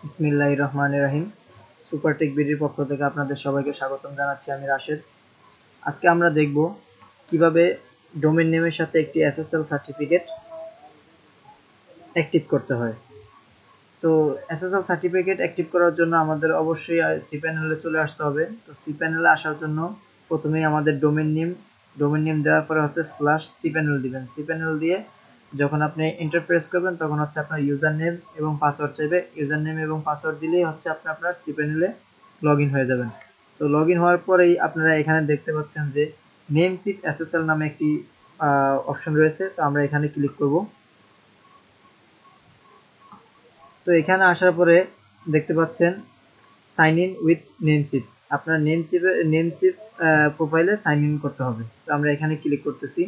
বিসমিল্লাহির রহমানির রহিম। সুপারটেক বিডির পক্ষ থেকে আপনাদের সবাইকে স্বাগতম জানাচ্ছি। আমি রাশেদ। আজকে আমরা দেখব কিভাবে ডোমেন নেমের সাথে একটি এসএসএল সার্টিফিকেট অ্যাক্টিভ করতে হয়। তো এসএসএল সার্টিফিকেট অ্যাক্টিভ করার জন্য আমাদের অবশ্যই cPanel চলে আসতে হবে। তো cPanel আসার জন্য প্রথমেই আমাদের ডোমেন নেম দেওয়ার পরে হচ্ছে /cPanel দিবেন। cPanel দিয়ে যখন আপনি ইন্টারফেস করবেন তখন হচ্ছে আপনার ইউজার নেম এবং পাসওয়ার্ড চাইবে। ইউজার নেম এবং পাসওয়ার্ড দিলেই হচ্ছে আপনি আপনার cPanel লগ ইন হয়ে যাবেন। তো লগ ইন হওয়ার পরেই আপনারা এখানে দেখতে পাচ্ছেন যে Namecheap SSL নামে একটি অপশন রয়েছে। তো আমরা এখানে ক্লিক করব। তো এখানে আসার পরে দেখতে পাচ্ছেন সাইন ইন উইথ নেমচিপ। আপনার নেমচিপ প্রোফাইলে সাইন ইন করতে হবে। তো আমরা এখানে ক্লিক করতেছি।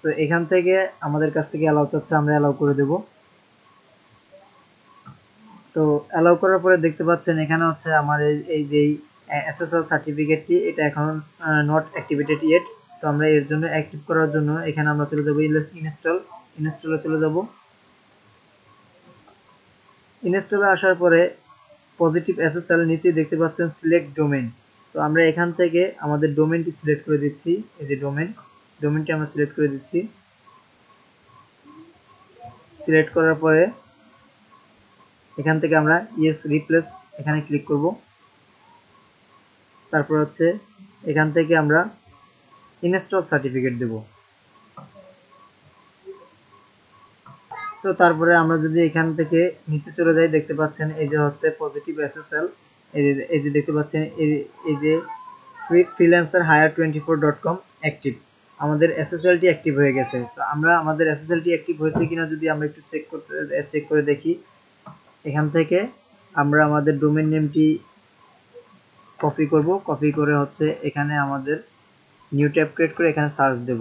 তো এখান থেকে আমাদের কাছ থেকে অ্যালাউ চাচ্ছে, আমরা অ্যালাউ করে দেব। তো অ্যালাউ করার পরে দেখতে পাচ্ছেন এখানে হচ্ছে আমার এই যে এসএসএল সার্টিফিকেটটি এটা এখন নট অ্যাক্টিভেটেড ইয়েট। তো আমরা এর জন্য অ্যাক্টিভ করার জন্য এখানে আমরা চলে যাব ইনস্টলে চলে যাব। ইনস্টলে আসার পরে পজিটিভ এসএসএল নিচে দেখতে পাচ্ছেন সিলেক্ট ডোমেন। তো আমরা এখান থেকে আমাদের ডোমেনটি সিলেক্ট করে দিচ্ছি। এই যে ডোমেনটি আমরা সিলেক্ট করে দিচ্ছি। সিলেক্ট করার পরে এখান থেকে আমরা ইয়েস রিপ্লেস এখানে ক্লিক করব। তারপর হচ্ছে এখান থেকে আমরা ইনস্টল সার্টিফিকেট দেব। তো তারপরে আমরা যদি এখান থেকে নিচে চলে যাই দেখতে পাচ্ছেন এই যে হচ্ছে পজিটিভ এসএসএল। এই যে দেখতে পাচ্ছেন এই যে freelancerhire24.com অ্যাক্টিভ। আমাদের এসএসএলটি অ্যাক্টিভ হয়ে গেছে। তো আমরা আমাদের এসএসএলটি অ্যাক্টিভ হয়েছে কিনা যদি আমরা একটু চেক করে দেখি। এখান থেকে আমরা আমাদের ডোমেন নেমটি কপি করব। কপি করে হচ্ছে এখানে আমাদের নিউ ট্যাব ক্রিয়েট করে এখানে সার্চ দেব।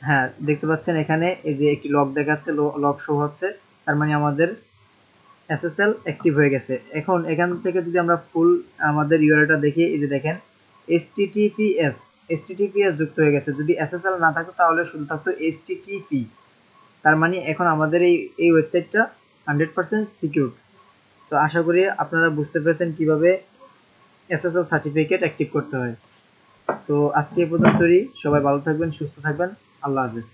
হ্যাঁ, দেখতে পাচ্ছেন এখানে এই যে একটি লগ দেখাচ্ছে, লগ শো হচ্ছে। তার মানে আমাদের এসএসএল অ্যাক্টিভ হয়ে গেছে। এখন এখান থেকে যদি আমরা ফুল আমাদের ইউআরএলটা দেখি, এই যে দেখেন https যুক্ত হয়ে গেছে। যদি এসএসএল না থাকতো তাহলে শুধু থাকতো http। তার মানে এখন আমাদের এই ওয়েবসাইটটা 100% সিকিউর। তো আশা করি আপনারা বুঝতে পেরেছেন কিভাবে এসএসএল সার্টিফিকেট অ্যাক্টিভ করতে হয়। তো আজকে এই পর্যন্তই। সবাই ভালো থাকবেন, সুস্থ থাকবেন। আল্লাহ হাফেজ।